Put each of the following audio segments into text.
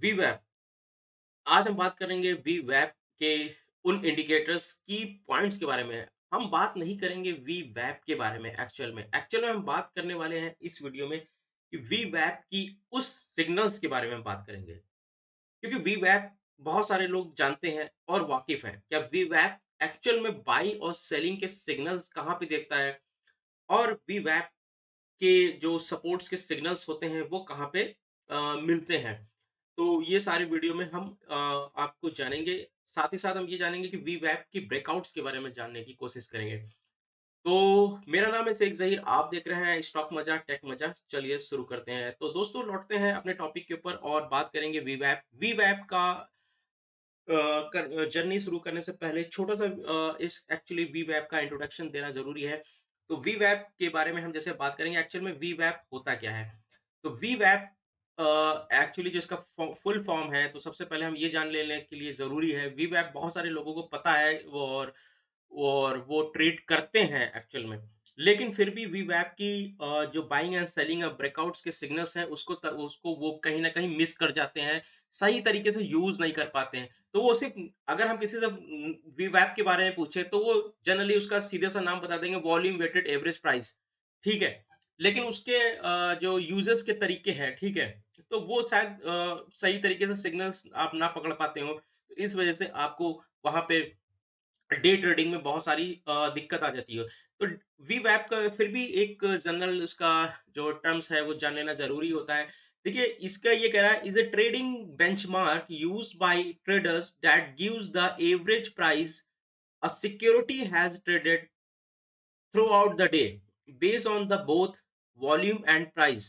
वीवैप। आज हम बात करेंगे वीवैप के उन इंडिकेटर्स की पॉइंट्स के बारे में। हम बात नहीं करेंगे वीवैप के बारे में एक्चुअल में हम बात करने वाले हैं इस वीडियो में कि वीवैप की उस सिग्नल्स के बारे में हम बात करेंगे। क्योंकि वीवैप बहुत सारे लोग जानते हैं और वाकिफ हैं। क्या वीवैप एक्चुअल में बाई और सेलिंग के सिग्नल्स कहाँ पे देखता है और वीवैप के जो सपोर्ट्स के सिग्नल्स होते हैं वो कहाँ पे मिलते हैं। तो ये सारी वीडियो में हम आपको जानेंगे। साथ ही साथ हम ये जानेंगे कि वीवैप की ब्रेकआउट्स के बारे में जानने की कोशिश करेंगे। तो मेरा नाम है शेख ज़हीर, आप देख रहे हैं स्टॉक मजा टेक मजा। चलिए शुरू करते हैं। तो दोस्तों लौटते हैं अपने टॉपिक के ऊपर और बात करेंगे वीवैप। वीवैप का जर्नी शुरू करने से पहले छोटा-सा इस एक्चुअली वीवैप का इंट्रोडक्शन देना ज़रूरी है। तो वीवैप के बारे में हम जैसे बात करेंगे एक्चुअल में वीवैप होता क्या है? तो वीवैप एक्चुअली जो इसका फुल फॉर्म है तो सबसे पहले हम ये जान लेने के लिए ज़रूरी है। वीवैप बहुत सारे लोगों को पता है और वो ट्रेड करते हैं एक्चुअल में। लेकिन फिर भी वीवैप की जो बाइंग एंड सेलिंग ब्रेकआउट्स के सिग्नल्स हैं उसको वो कहीं न कहीं मिस कर जाते हैं, सही तरीके से यूज़ नहीं कर पाते हैं। तो वो सिर्फ़ अगर हम किसी से वीवैप के बारे में पूछे तो वो जनरली उसका सीधा-सा नाम बता देंगे वॉल्यूम वेटेड एवरेज प्राइस, ठीक है? लेकिन उसके जो यूज़र्स के तरीके हैं, ठीक है? तो वो शायद सही तरीके से सिग्नल्स आप ना पकड़ पाते हो। इस वज़ह से आपको वहाँ पे डे ट्रेडिंग में बहुत सारी दिक्कत आ जाती है। तो वीवैप का फिर भी एक जनरल उसका जो टर्म्स है वो जान लेना ज़रूरी होता है। देखिए इसका ये कह रहा है is a trading benchmark used by traders that gives the average price a security has traded throughout the day based on the both volume and price.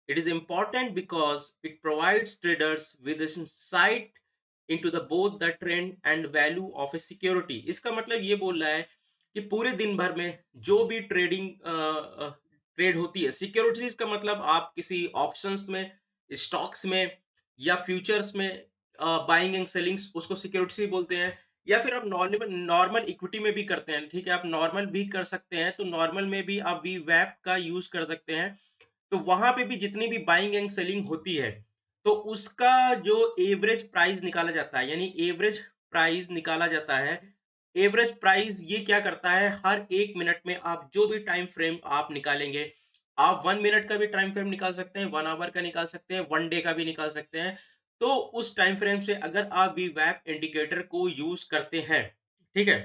It is important because it provides traders with this insight into the both the trend and value of a security. इसका मतलब ये बोल रहा है कि पूरे दिन भर में जो भी ट्रेड होती है, सिक्योरिटीज का मतलब आप किसी ऑप्शंस में, स्टॉक्स में या फ्यूचर्स में बाइंग एंड सेलिंग उसको सिक्योरिटीज बोलते हैं। या फिर आप नॉर्मल नॉर्मल इक्विटी में भी करते हैं, ठीक है? आप नॉर्मल भी कर सकते हैं, तो नॉर्मल में भी आप वीवैप का यूज़ कर सकते हैं। तो वहाँ पे भी जितनी भी बाइंग एंड सेलिंग होती है, तो उसका जो एवरेज प्राइस निकाला जाता है, यानी एवरेज प्राइस निकाला जाता है। एवरेज प्राइस ये क्या करता है, हर 1 मिनट में आप जो भी टाइम फ्रेम आप निकालेंगे, आप 1 मिनट का भी टाइम फ्रेम निकाल सकते हैं, 1 आवर का निकाल सकते हैं, 1 डे का भी निकाल सकते हैं। तो उस टाइम फ्रेम से अगर आप वीवैप इंडिकेटर को यूज़ करते हैं, ठीक है?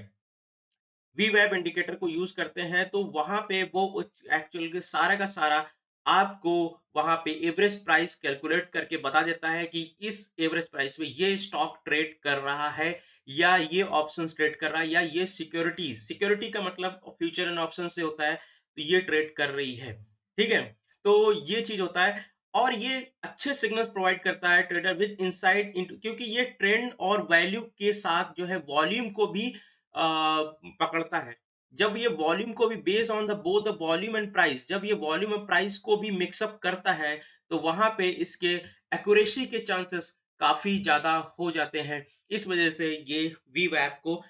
वीवैप इंडिकेटर को यूज़ करते हैं, तो वहाँ पे वो एक्चुअल के सारा का सारा आपको वहाँ पे एवरेज प्राइस कैलकुलेट करके बता देता है कि इस एवरेज प्राइस में ये स्टॉक ट्रेड कर रहा है या ये ऑप्शंस ट्रेड कर रहा है या ये सिक्योरिटी का मतलब फ्यूचर एंड ऑप्शन से होता है, तो ये ट्रेड कर रही है, ठीक है? तो ये चीज़ होता है और ये अच्छे सिग्नल्स प्रोवाइड करता है ट्रेडर विद इनसाइट इनटू, क्योंकि ये ट्रेंड और वैल्यू के साथ जो है वॉल्यूम को भी पकड़ता है। जब ये वॉल्यूम को भी based on the both the volume and price, जब ये वॉल्यूम और प्राइस को भी मिक्स अप करता है, तो वहाँ पे इसके एक्यूरेसी के चांसेस काफ़ी ज़्यादा हो जाते हैं। इस वज़ह से ये वीवैप को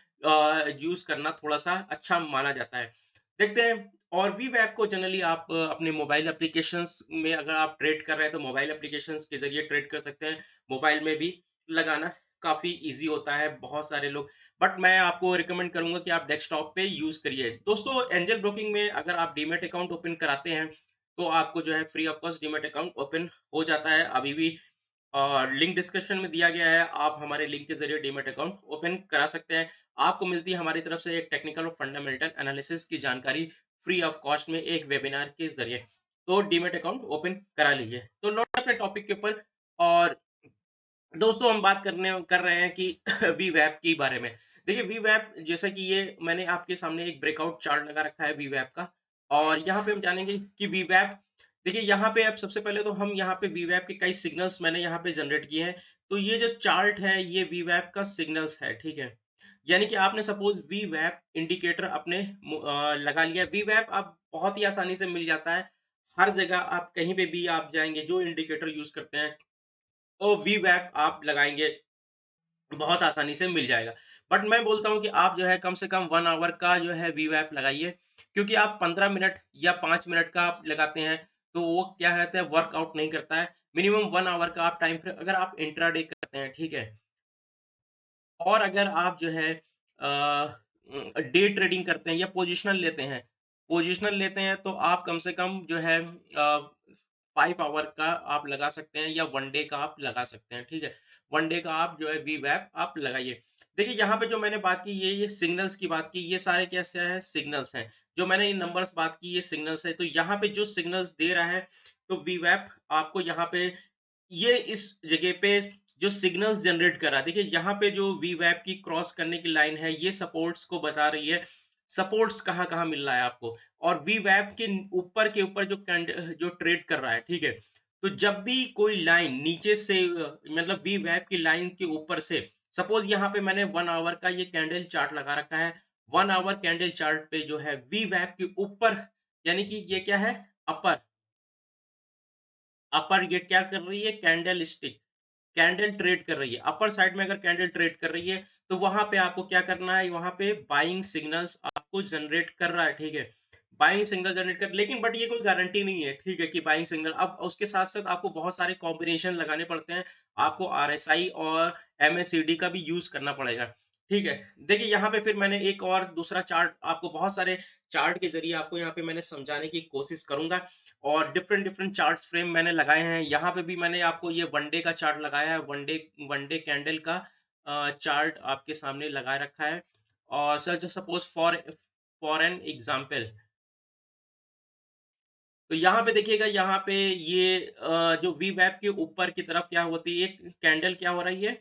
यूज़ करना थोड़ा-सा अच्छा माना जाता है। देखते हैं और वीवैप को जनरली आप अपने मोबाइल एप्लीकेशंस में अगर आप ट्रेड कर रहे हैं, तो मोबाइल एप्लीकेशंस के ज़रिए ट्रेड कर सकते हैं। मोबाइल में भी लगाना काफ़ी ईज़ी होता है, बहुत सारे लोग, बट मैं आपको रिकमेंड करूँगा कि आप डेस्कटॉप पे यूज़ करिए। दोस्तों एंजल ब्रोकिंग में अगर आप डीमैट अकाउंट ओपन कराते हैं, तो आपको जो है free of cost demat account open हो जाता है। अभी भी लिंक डिस्क्रिप्शन में दिया गया है, आप हमारे लिंक के ज़रिए डीमैट अकाउंट ओपन करा सकते हैं। आपको मिलती है हमारी तरफ से एक टेक्निकल और फंडामेंटल एनालिसिस की जानकारी फ्री ऑफ कॉस्ट में एक वेबिनार के ज़रिए। तो डीमैट अकाउंट ओपन करा लीजिए। तो लौटते हैं अपने टॉपिक के ऊपर और दोस्तों हम बात कर रहे हैं कि वीवैप के बारे में। देखिए वीवैप जैसा कि ये मैंने आपके सामने एक ब्रेकआउट चार्ट लगा रखा है वीवैप का और यहाँ पे हम जानेंगे कि वीवैप, देखिए यहाँ पे अब सबसे पहले तो हम यहाँ पे वीवैप के कई सिग्नल्स मैंने यहाँ पे जनरेट किए हैं। तो ये जो चार्ट है ये वीवैप का सिग्नल्स है, ठीक है? यानी कि आपने सपोज़ वीवैप इंडिकेटर अपने लगा लिया। वीवैप आप बहुत ही आसानी से मिल जाता है। हर जगह आप कहीं पे भी आप जाएँगे जो इंडिकेटर यूज़ करते हैं और वीवैप आप लगाएँगे, बहुत आसानी से मिल जाएगा। बट मैं बोलता हूँ कि आप जो है कम से कम 1 आवर का जो है वीवैप लगाइए, क्योंकि आप 15 मिनट या 5 मिनट का आप लगाते हैं, तो वो क्या कहते हैं वर्कआउट नहीं करता है। मिनिमम 1 आवर का आप टाइम फ्रेम अगर आप इंट्राडे करते हैं, ठीक है? और अगर आप जो है डे ट्रेडिंग करते हैं या पोजिशनल लेते हैं तो आप कम से कम जो है 5 आवर का आप लगा सकते हैं या 1 डे का आप लगा सकते हैं, ठीक है? 1 डे का आप जो है वीवैप आप लगाइए। देखिए यहाँ पे जो मैंने बात की ये सिग्नल्स की बात की, ये सारे कैसे हैं? सिग्नल्स हैं। जो मैंने ये नंबर्स बात की ये सिग्नल्स है, तो यहाँ पे जो सिग्नल्स दे रहा है, तो वीवैप आपको यहाँ पे ये इस जगह पे जो सिग्नल्स जनरेट कर रहा है, देखिए यहाँ पे जो वीवैप की क्रॉस करने की लाइन है, ये सपोर्ट्स को बता रही है। सपोर्ट्स कहाँ-कहाँ मिल रहा है आपको और वीवैप के ऊपर जो ट्रेड कर रहा है, ठीक है? तो जब भी कोई लाइन नीचे से मतलब वीवैप की लाइन के ऊपर से सपोज़ यहाँ पे मैंने 1 आवर का ये कैंडल चार्ट लगा रखा है। 1 आवर कैंडल चार्ट पे जो है वीवैप के ऊपर यानी कि ये क्या है? अपर अपर ये क्या कर रही है? कैंडल स्टिक कैंडल ट्रेड कर रही है। अपर साइड में अगर कैंडल ट्रेड कर रही है, तो वहाँ पे आपको क्या करना है? वहाँ पे बाइंग सिग्नल्स आपको जनरेट कर रहा है, ठीक है? बाइंग सिग्नल जनरेट कर लेकिन बट ये कोई गारंटी नहीं है, ठीक है? कि बाइंग सिग्नल अब उसके साथ-साथ आपको बहुत सारे कॉम्बिनेशन लगाने पड़ते हैं। आपको आरएसआई और एमएसीडी का भी यूज़ करना पड़ेगा, ठीक है? देखिए यहाँ पे फिर मैंने एक और दूसरा चार्ट आपको बहुत सारे चार्ट के ज़रिए आपको यहाँ पे मैंने समझाने की कोशिश करूँगा और डिफरेंट डिफरेंट चार्ट्स फ्रेम मैंने लगाए हैं। यहाँ पे भी मैंने आपको ये वन डे का चार्ट लगाया है, वन डे कैंडल का चार्ट आपके सामने लगा रखा है। और sir just suppose for an example तो यहाँ पे देखिएगा यहाँ पे ये जो वीवैप के ऊपर की तरफ क्या होती है, एक कैंडल क्या हो रही है?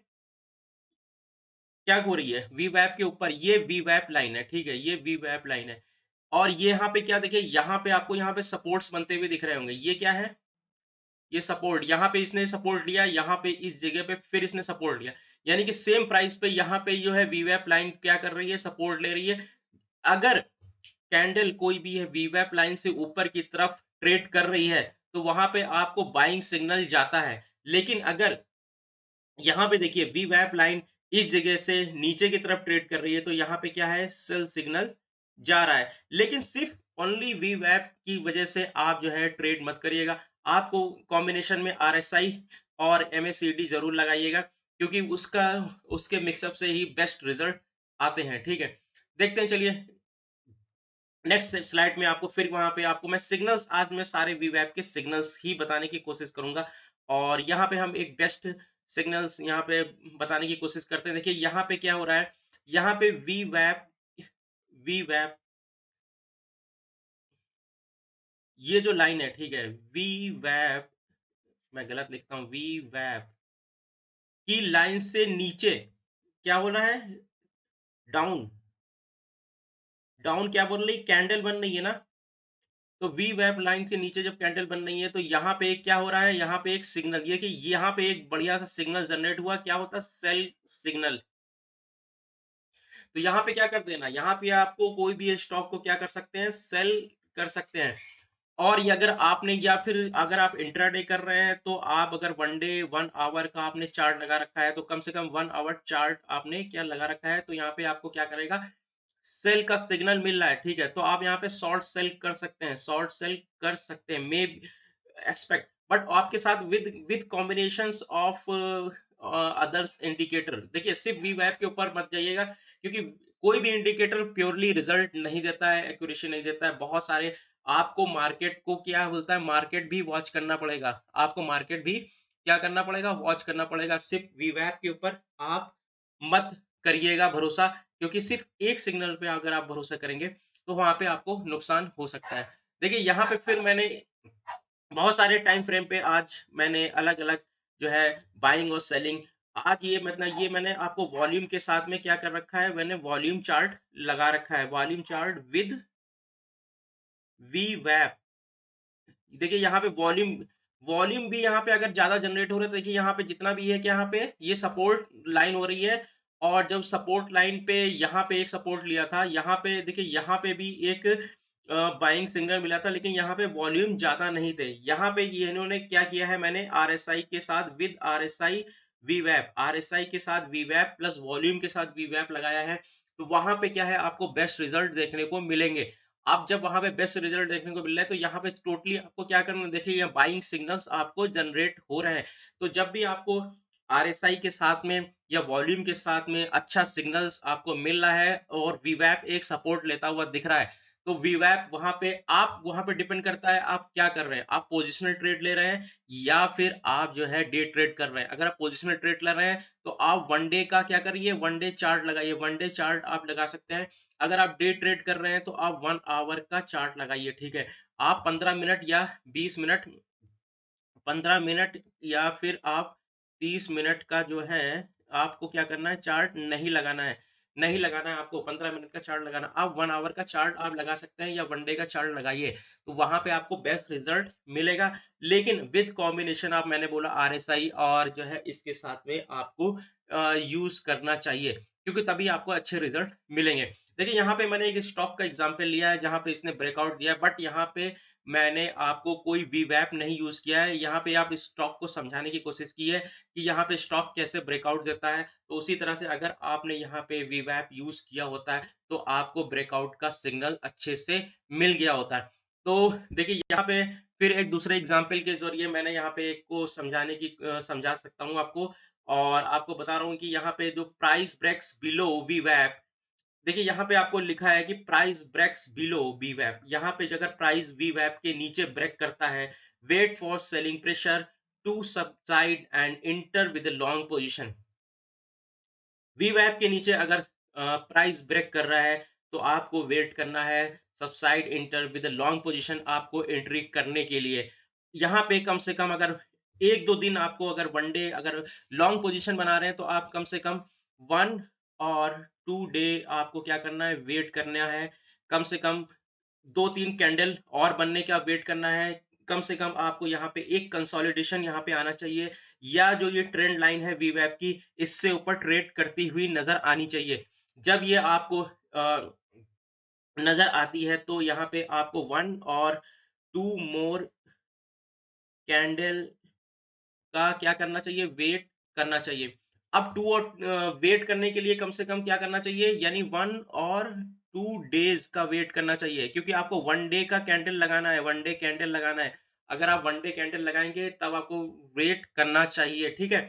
क्या हो रही है? वीवैप के ऊपर ये वीवैप लाइन है, ठीक है? ये वीवैप लाइन है। और ये यहाँ पे क्या देखिए यहाँ पे आपको यहाँ पे सपोर्ट्स बनते हुए दिख रहे होंगे। ये क्या है? ये सपोर्ट यहाँ पे इसने सपोर्ट लिया, यहाँ पे इस जगह पे फिर इसने सपोर्ट लिया। यानी कि सेम प्राइस पे यहाँ पे जो है वीवैप लाइन क्या कर रही है? सपोर्ट ले रही है। अगर कैंडल कोई भी है वीवैप लाइन से ऊपर की तरफ ट्रेड कर रही है, तो वहाँ पे आपको बाइंग सिग्नल जाता है। लेकिन अगर यहाँ पे देखिए वीवैप लाइन इस जगह से नीचे की तरफ ट्रेड कर रही है, तो यहाँ पे क्या है? सेल सिग्नल जा रहा है। लेकिन सिर्फ ओनली वीवैप की वजह से आप जो है ट्रेड मत करिएगा। आपको कॉम्बिनेशन में आरएसआई और एमएसीडी ज़रूर लगाइएगा क्योंकि उसका उसके मिक्सअप से ही बेस्ट रिज़ल्ट आते हैं, ठीक है? देखते हैं चलिए नेक्स्ट स्लाइड में आपको फिर वहाँ पे आपको मैं सिग्नल्स आज मैं सारे वीवैप के सिग्नल्स ही बताने की कोशिश करूँगा और यहाँ पे हम एक बेस्ट सिग्नल्स यहाँ पे बताने की कोशिश करते हैं। देखिए यहाँ पे क्या हो रहा है, यहाँ पे वीवैप वीवैप ये जो लाइन है, ठीक है? वीवैप मैं गलत लिखता हूँ, वीवैप की लाइन से नीचे क्या हो रहा है? डाउन डाउन क्या बन रही? कैंडल बन रही है ना? तो वी वेब लाइन के नीचे जब कैंडल बन रही है तो यहाँ पे एक क्या हो रहा है यहाँ पे एक सिग्नल ये कि यहाँ पे एक बढ़िया सा सिग्नल जनरेट हुआ क्या होता है सेल सिग्नल तो यहाँ पे क्या कर देना यहाँ पे आपको कोई भी स्टॉक को क्या कर सकते हैं सेल कर सकते हैं और ये अगर आपने या फिर अगर आप इंट्राडे कर रहे हैं तो आप अगर वन डे 1 आवर का आपने चार्ट लगा रखा है तो कम से कम 1 आवर चार्ट आपने क्या लगा रखा है तो यहाँ पे आपको क्या करेगा सेल का सिग्नल मिल रहा है ठीक है तो आप यहाँ पे शॉर्ट सेल कर सकते हैं शॉर्ट सेल कर सकते हैं मे एक्सपेक्ट बट आपके साथ with with combinations of others indicator देखिए सिर्फ वी वेब के ऊपर मत जाइएगा क्योंकि कोई भी इंडिकेटर प्योरली रिजल्ट नहीं देता है एक्यूरेसी नहीं देता है बहुत सारे आपको मार्केट को क्या बोलता है मार्केट भी वॉच करना पड़ेगा आपको मार्केट भी क्या करना पड़ेगा वॉच करना पड़ेगा सिर्फ वी वेब के ऊपर आप मत करिएगा भरोसा क्योंकि सिर्फ एक सिग्नल पे अगर आप भरोसा करेंगे तो वहां पे आपको नुकसान हो सकता है देखिए यहाँ पे फिर मैंने बहुत सारे टाइम फ्रेम पे आज मैंने अलग अलग जो है बाइंग और सेलिंग आज ये मतलब ये मैंने आपको वॉल्यूम के साथ में क्या कर रखा है मैंने वॉल्यूम चार्ट लगा रखा है वॉल्यूम चार्ट विद वी वैप देखिए यहाँ पे वॉल्यूम वॉल्यूम भी यहाँ पे अगर ज्यादा जनरेट हो रहा है तो देखिए यहाँ पे जितना भी है कि यहाँ पे ये सपोर्ट लाइन हो रही है और जब सपोर्ट लाइन पे यहाँ पे एक सपोर्ट लिया था यहाँ पे देखिए यहाँ पे भी एक बाइंग सिग्नल मिला था लेकिन यहाँ पे वॉल्यूम ज्यादा नहीं थे यहाँ पे ये इन्होंने क्या किया है मैंने आरएसआई के साथ विद आरएसआई वीवैप आरएसआई के साथ वीवैप प्लस वॉल्यूम के साथ वीवैप लगाया है तो वहां पे क्या है आपको बेस्ट रिजल्ट देखने को मिलेंगे आप जब वहाँ पे बेस्ट रिजल्ट देखने को मिल रहा है, तो यहाँ पे टोटली आपको क्या करना है, देखिए ये बाइंग सिग्नल्स आपको जनरेट हो रहे हैं। तो जब भी आपको आरएसआई के साथ में या वॉल्यूम के साथ में अच्छा सिग्नल्स आपको मिल रहा है और वीवैप एक सपोर्ट लेता हुआ दिख रहा है, तो वीवैप वहाँ पे डिपेंड करता है आप क्या कर रहे हैं। आप पोजिशनल ट्रेड ले रहे हैं या फिर आप जो है डे ट्रेड कर रहे हैं। अगर आप पोजिशनल ट्रेड ले रहे हैं, तो आप वन डे का क्या करिए, वन डे चार्ट लगाइए। वन डे चार्ट आप लगा सकते हैं। अगर आप डे ट्रेड कर रहे हैं, तो आप 1 आवर का चार्ट लगाइए, ठीक है? आप 15 मिनट या 20 मिनट 15 मिनट या फिर आप 30 मिनट का जो है आपको क्या करना है, चार्ट नहीं लगाना है। नहीं लगाना है आपको 15 मिनट का चार्ट लगाना। आप 1 आवर का चार्ट आप लगा सकते हैं या 1 डे का चार्ट लगाइए। तो वहाँ पे आपको बेस्ट रिजल्ट मिलेगा। लेकिन विद कॉम्बिनेशन आप मैंने बोला आरएसआई और जो है इसके साथ में आपको यूज़ करना चाहिए, क्योंकि तभी आपको अच्छे रिजल्ट मिलेंगे। देखिए यहाँ पे मैंने एक स्टॉक का एग्ज़ाम्पल लिया है जहाँ पे इसने ब्रेकआउट दिया है, बट यहाँ पे मैंने आपको कोई वीवैप नहीं यूज़ किया है। यहाँ पे आप स्टॉक को समझाने की कोशिश की है कि यहाँ पे स्टॉक कैसे ब्रेकआउट देता है। तो उसी तरह से अगर आपने यहाँ पे वीवैप यूज़ किया होता है, तो आपको ब्रेकआउट का सिग्नल अच्छे से मिल गया होता है। तो देखिए यहाँ पे फिर एक दूसरे एग्ज़ाम्पल के ज़रिए मैंने यहाँ पे एक को समझाने की समझा सकता हूँ आपको, और आपको बता रहा हूँ कि यहाँ पे जो प्राइस ब्रेक्स बिलो वीवैप, देखिए यहाँ पे आपको लिखा है कि प्राइस ब्रेक्स बिलो वीवैप। यहाँ पे अगर प्राइस वीवैप के नीचे ब्रेक करता है, wait for selling pressure to subside and enter with long position. वीवैप के नीचे अगर प्राइस ब्रेक कर रहा है, तो आपको वेट करना है subside inter with long position आपको एंट्री करने के लिए। यहाँ पे कम से कम अगर 1-2 दिन आपको अगर वन डे अगर लॉन्ग पोजीशन बना रहे हैं, तो आप कम से कम 1 और 2 डे आपको क्या करना है, वेट करना है। कम से कम 2-3 कैंडल और बनने का वेट करना है। कम से कम आपको यहाँ पे एक कंसोलिडेशन यहाँ पे आना चाहिए, या जो ये ट्रेंड लाइन है वीवैप की, इससे ऊपर ट्रेड करती हुई नज़र आनी चाहिए। जब ये आपको नज़र आती है, तो यहाँ पे आपको 1 और 2 मोर कैंडल का क्या करना चाहिए, वेट करना चाहिए। अब 2 और वेट करने के लिए कम से कम क्या करना चाहिए, यानी 1 और 2 डेज़ का वेट करना चाहिए, क्योंकि आपको 1 डे का कैंडल लगाना है, 1 डे कैंडल लगाना है। अगर आप 1 डे कैंडल लगाएँगे, तब आपको वेट करना चाहिए, ठीक है?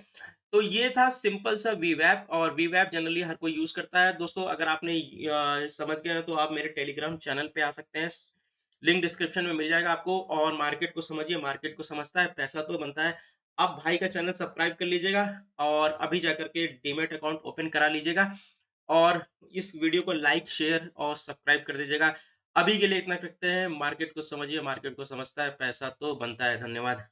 तो ये था सिंपल सा वीवैप, और वीवैप जनरली हर कोई यूज़ करता है। दोस्तों, अगर आपने समझ गए हैं, तो आप मेरे टेलीग्राम चैनल पे आ सकते हैं। लिंक डिस्क्रिप्शन में मिल जाएगा आपको, और मार्केट को समझिए, मार्केट को समझता है, पैसा तो बनता है। आप भाई का चैनल सब्सक्राइब कर लीजिएगा, और अभी जाकर के डीमैट अकाउंट ओपन करा लीजिएगा, और इस वीडियो को लाइक, शेयर और सब्सक्राइब कर दीजिएगा। अभी के लिए इतना करते हैं। मार्केट को समझिए, मार्केट को समझता है, पैसा तो बनता है। धन्यवाद।